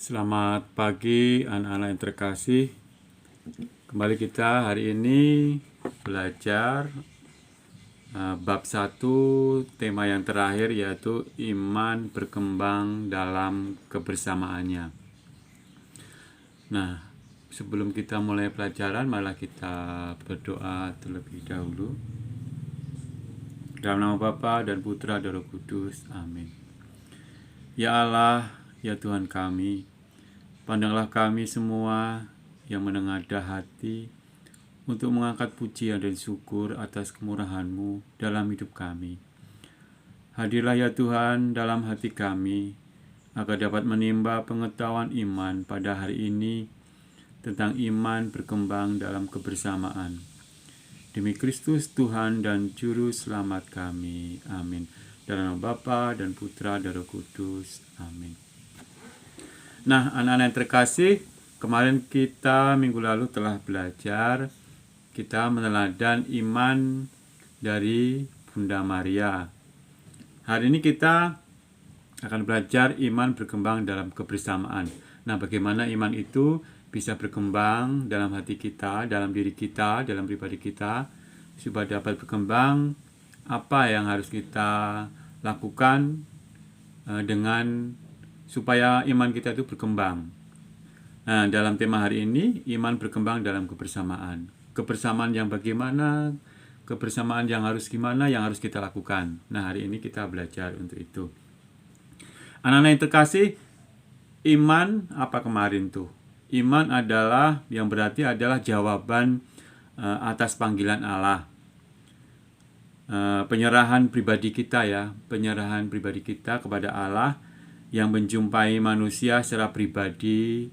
Selamat pagi anak-anak yang terkasih. Kembali kita hari ini belajar bab 1, tema yang terakhir yaitu iman berkembang dalam kebersamaannya. Nah, sebelum kita mulai pelajaran, marilah kita berdoa terlebih dahulu. Dalam nama Bapa dan Putra dan Roh Kudus. Amin. Ya Allah, ya Tuhan kami, pandanglah kami semua yang menengadah hati untuk mengangkat pujian dan syukur atas kemurahan-Mu dalam hidup kami. Hadirlah ya Tuhan dalam hati kami, agar dapat menimba pengetahuan iman pada hari ini tentang iman berkembang dalam kebersamaan. Demi Kristus Tuhan dan Juru Selamat kami. Amin. Dalam nama Bapa dan Putra dan Roh Kudus. Amin. Nah, anak-anak yang terkasih, kemarin kita minggu lalu telah belajar, kita meneladan iman dari Bunda Maria. Hari ini kita akan belajar iman berkembang dalam kebersamaan. Nah, bagaimana iman itu bisa berkembang dalam hati kita, dalam diri kita, dalam pribadi kita, supaya dapat berkembang, apa yang harus kita lakukan supaya iman kita itu berkembang. Nah, dalam tema hari ini, iman berkembang dalam kebersamaan. Kebersamaan yang bagaimana, kebersamaan yang harus gimana, yang harus kita lakukan. Nah, hari ini kita belajar untuk itu. Anak-anak yang terkasih, iman apa kemarin tuh? Iman adalah, yang berarti adalah jawaban atas panggilan Allah. Penyerahan pribadi kita ya, penyerahan pribadi kita kepada Allah yang menjumpai manusia secara pribadi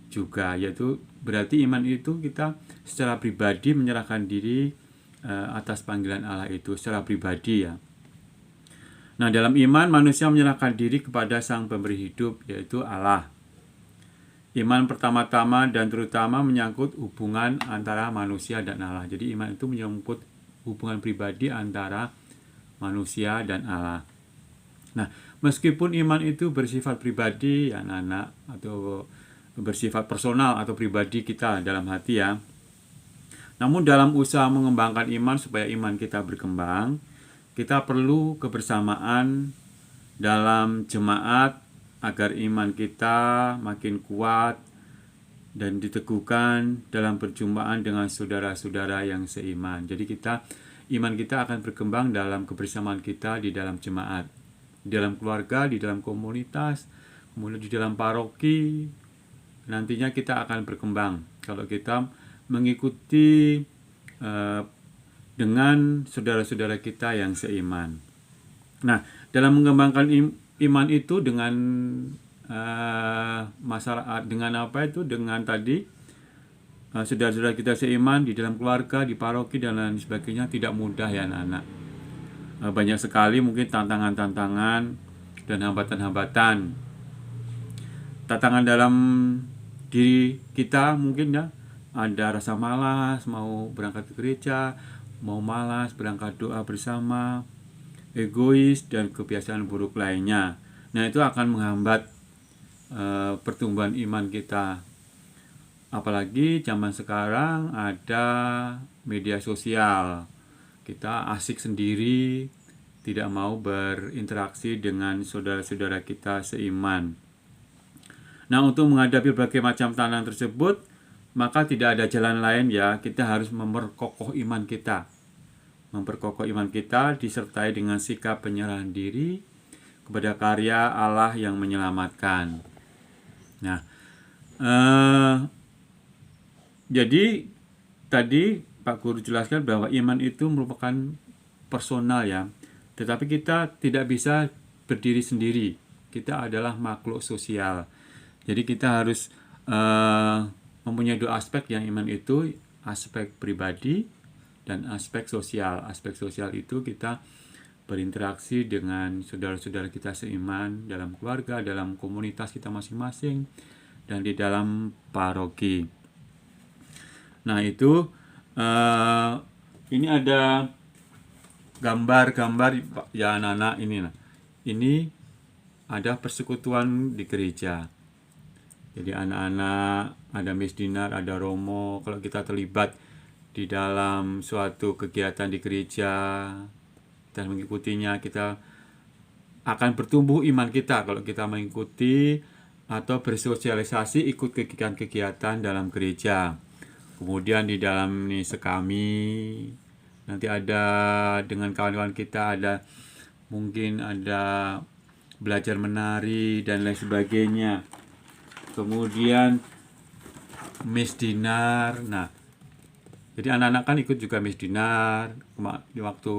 juga, yaitu berarti iman itu kita secara pribadi menyerahkan diri atas panggilan Allah itu secara pribadi ya. Nah, dalam iman manusia menyerahkan diri kepada Sang Pemberi hidup, yaitu Allah. Iman pertama-tama dan terutama menyangkut hubungan antara manusia dan Allah. Jadi iman itu menyangkut hubungan pribadi antara manusia dan Allah. Nah, meskipun iman itu bersifat pribadi ya anak-anak, atau bersifat personal atau pribadi kita dalam hati ya. Namun dalam usaha mengembangkan iman supaya iman kita berkembang, kita perlu kebersamaan dalam jemaat agar iman kita makin kuat dan diteguhkan dalam perjumpaan dengan saudara-saudara yang seiman. Jadi iman kita akan berkembang dalam kebersamaan kita di dalam jemaat, di dalam keluarga, di dalam komunitas, kemudian di dalam paroki. Nantinya kita akan berkembang kalau kita mengikuti dengan saudara-saudara kita yang seiman. Nah, dalam mengembangkan iman itu dengan masyarakat, dengan apa itu, dengan tadi saudara-saudara kita seiman di dalam keluarga, di paroki dan lain sebagainya, tidak mudah ya anak-anak. Banyak sekali mungkin tantangan-tantangan dan hambatan-hambatan. Tantangan dalam diri kita mungkin ya, ada rasa malas mau berangkat ke gereja, mau malas berangkat doa bersama, egois, dan kebiasaan buruk lainnya. Nah, itu akan menghambat pertumbuhan iman kita. Apalagi zaman sekarang ada media sosial. Kita asik sendiri, tidak mau berinteraksi dengan saudara-saudara kita seiman. Nah, untuk menghadapi berbagai macam tantangan tersebut, maka tidak ada jalan lain ya, kita harus memperkokoh iman kita. Memperkokoh iman kita disertai dengan sikap penyerahan diri kepada karya Allah yang menyelamatkan. Nah, jadi tadi Pak Guru jelaskan bahwa iman itu merupakan personal ya, tetapi kita tidak bisa berdiri sendiri. Kita adalah makhluk sosial. Jadi kita harus mempunyai dua aspek yang iman itu, aspek pribadi dan aspek sosial. Aspek sosial itu kita berinteraksi dengan saudara-saudara kita seiman dalam keluarga, dalam komunitas kita masing-masing, dan di dalam paroki. Nah, itu ini ada gambar-gambar ya anak-anak ini. Ini ada persekutuan di gereja. Jadi anak-anak, ada Miss Dinar, ada Romo, kalau kita terlibat di dalam suatu kegiatan di gereja dan mengikutinya, kita akan bertumbuh iman kita kalau kita mengikuti atau bersosialisasi ikut kegiatan-kegiatan dalam gereja. Kemudian di dalam nih sekami, nanti ada dengan kawan-kawan kita, ada mungkin ada belajar menari dan lain sebagainya. Kemudian Miss Dinar. Nah, jadi anak-anak kan ikut juga Miss Dinar di waktu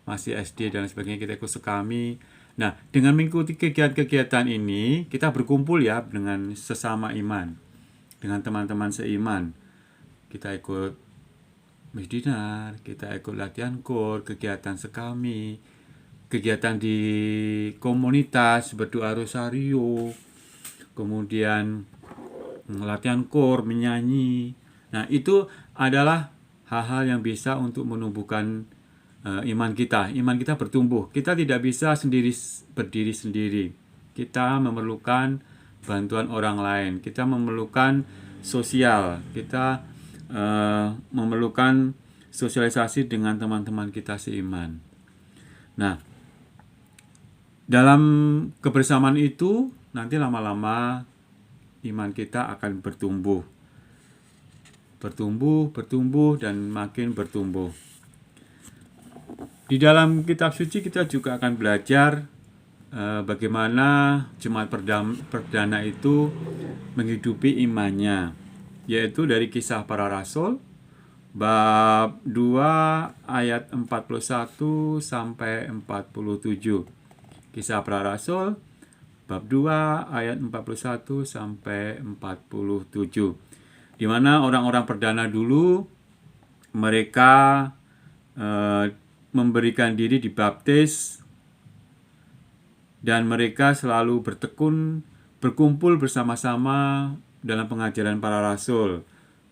masih SD dan sebagainya, kita ikut sekami. Nah, dengan mengikuti kegiatan-kegiatan ini, kita berkumpul ya dengan sesama iman, dengan teman-teman seiman. Kita ikut Miss Dinar, kita ikut latihan kor, kegiatan sekami, kegiatan di komunitas, berdoa rosario, kemudian latihan kor, menyanyi. Nah, itu adalah hal-hal yang bisa untuk menumbuhkan iman kita. Iman kita bertumbuh. Kita tidak bisa berdiri sendiri. Kita memerlukan bantuan orang lain. Kita memerlukan sosial. Kita memerlukan sosialisasi dengan teman-teman kita seiman. Nah, dalam kebersamaan itu nanti lama-lama iman kita akan bertumbuh, dan makin bertumbuh. Di dalam kitab suci kita juga akan belajar bagaimana jemaat perdana itu menghidupi imannya, yaitu dari Kisah Para Rasul bab 2 ayat 41 sampai 47. Kisah Para Rasul bab 2 ayat 41 sampai 47. Di mana orang-orang perdana dulu mereka memberikan diri dibaptis, dan mereka selalu berkumpul bersama-sama dalam pengajaran para rasul.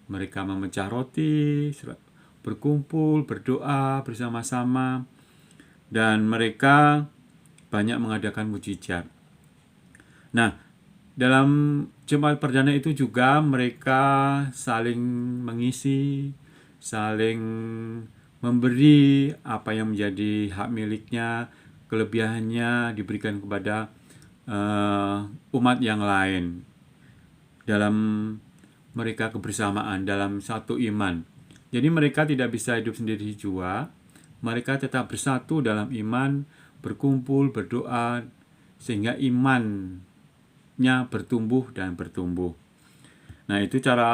Mereka memecah roti, berkumpul, berdoa bersama-sama, dan mereka banyak mengadakan mujizat. Nah, dalam jemaat perdana itu juga mereka saling mengisi, saling memberi apa yang menjadi hak miliknya, kelebihannya diberikan kepada umat yang lain dalam mereka kebersamaan dalam satu iman. Jadi mereka tidak bisa hidup sendiri jua, mereka tetap bersatu dalam iman, berkumpul, berdoa, sehingga imannya bertumbuh dan bertumbuh. Nah, itu cara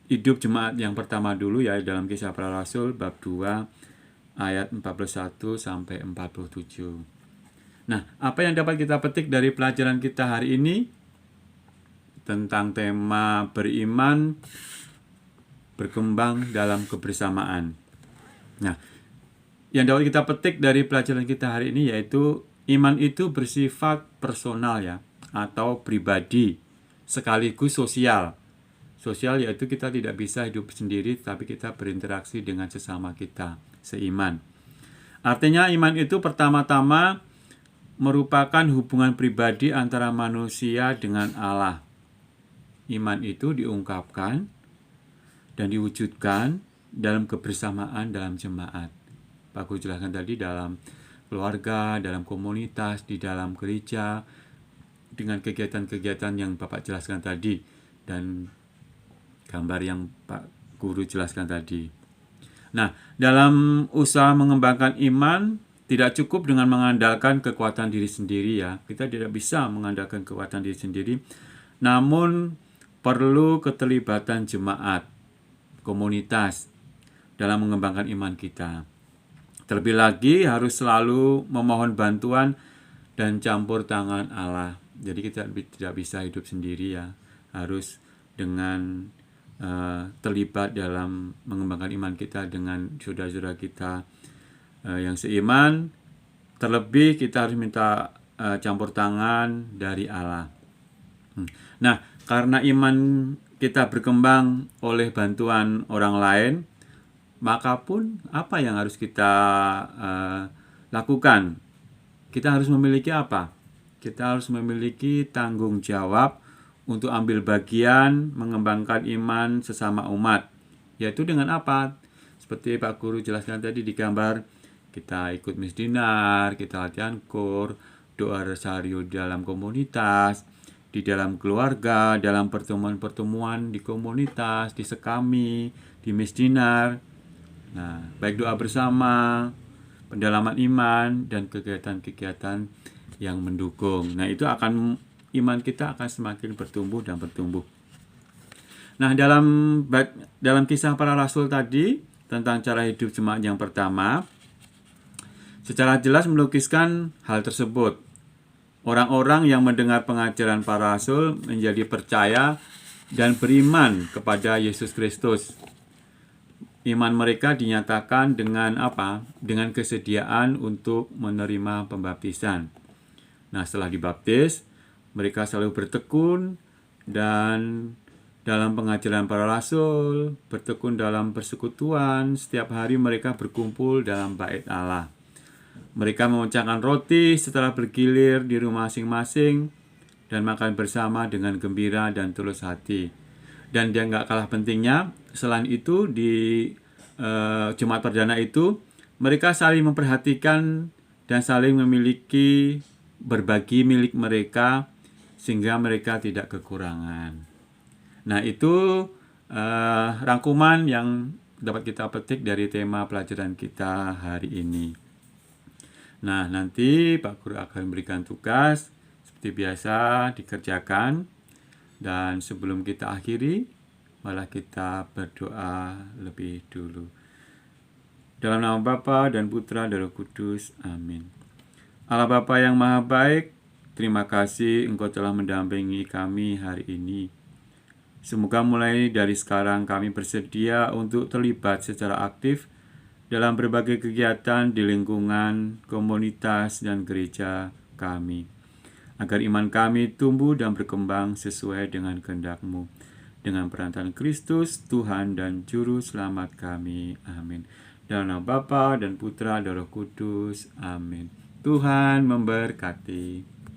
hidup jemaat yang pertama dulu ya, dalam Kisah Para Rasul bab 2 ayat 41 sampai 47. Nah, apa yang dapat kita petik dari pelajaran kita hari ini tentang tema beriman berkembang dalam kebersamaan. Nah, yang dapat kita petik dari pelajaran kita hari ini yaitu iman itu bersifat personal ya, atau pribadi, sekaligus sosial. Sosial yaitu kita tidak bisa hidup sendiri, tapi kita berinteraksi dengan sesama kita seiman. Artinya iman itu pertama-tama merupakan hubungan pribadi antara manusia dengan Allah. Iman itu diungkapkan dan diwujudkan dalam kebersamaan dalam jemaat. Pak Guru jelaskan tadi, dalam keluarga, dalam komunitas, di dalam gereja, dengan kegiatan-kegiatan yang Bapak jelaskan tadi, dan gambar yang Pak Guru jelaskan tadi. Nah, dalam usaha mengembangkan iman, tidak cukup dengan mengandalkan kekuatan diri sendiri ya. Kita tidak bisa mengandalkan kekuatan diri sendiri, namun perlu keterlibatan jemaat, komunitas dalam mengembangkan iman kita. Terlebih lagi harus selalu memohon bantuan dan campur tangan Allah. Jadi kita tidak bisa hidup sendiri ya, harus dengan terlibat dalam mengembangkan iman kita dengan saudara-saudara kita yang seiman. Terlebih kita harus minta campur tangan dari Allah. Nah, karena iman kita berkembang oleh bantuan orang lain, maka pun apa yang harus kita lakukan? Kita harus memiliki apa? Kita harus memiliki tanggung jawab untuk ambil bagian mengembangkan iman sesama umat. Yaitu dengan apa? Seperti Pak Guru jelaskan tadi di gambar, kita ikut misdinar, kita latihan kur, doa rosario dalam komunitas, di dalam keluarga, dalam pertemuan-pertemuan di komunitas, di sekami, di misdinar. Nah, baik doa bersama, pendalaman iman, dan kegiatan-kegiatan yang mendukung. Nah, itu iman kita akan semakin bertumbuh dan bertumbuh. Nah, dalam kisah para rasul tadi tentang cara hidup jemaat yang pertama, secara jelas melukiskan hal tersebut. Orang-orang yang mendengar pengajaran para rasul menjadi percaya dan beriman kepada Yesus Kristus. Iman mereka dinyatakan dengan apa? Dengan kesediaan untuk menerima pembaptisan. Nah, setelah dibaptis, mereka selalu bertekun dan dalam pengajaran para rasul, bertekun dalam persekutuan. Setiap hari mereka berkumpul dalam bait Allah. Mereka memecahkan roti setelah bergilir di rumah masing-masing dan makan bersama dengan gembira dan tulus hati. Dan yang gak kalah pentingnya, selain itu di Jumat Perdana itu, mereka saling memperhatikan dan saling memiliki, berbagi milik mereka sehingga mereka tidak kekurangan. Nah, itu rangkuman yang dapat kita petik dari tema pelajaran kita hari ini. Nah, nanti Pak Guru akan berikan tugas seperti biasa dikerjakan. Dan sebelum kita akhiri, malah kita berdoa lebih dulu. Dalam nama Bapa dan Putra dan Roh Kudus. Amin. Allah Bapa yang Maha Baik, terima kasih Engkau telah mendampingi kami hari ini. Semoga mulai dari sekarang kami bersedia untuk terlibat secara aktif dalam berbagai kegiatan di lingkungan, komunitas, dan gereja kami, agar iman kami tumbuh dan berkembang sesuai dengan kehendak-Mu. Dengan perantaraan Kristus, Tuhan dan Juru Selamat kami. Amin. Dalam nama Bapa dan Putra dan Roh Kudus. Amin. Tuhan memberkati.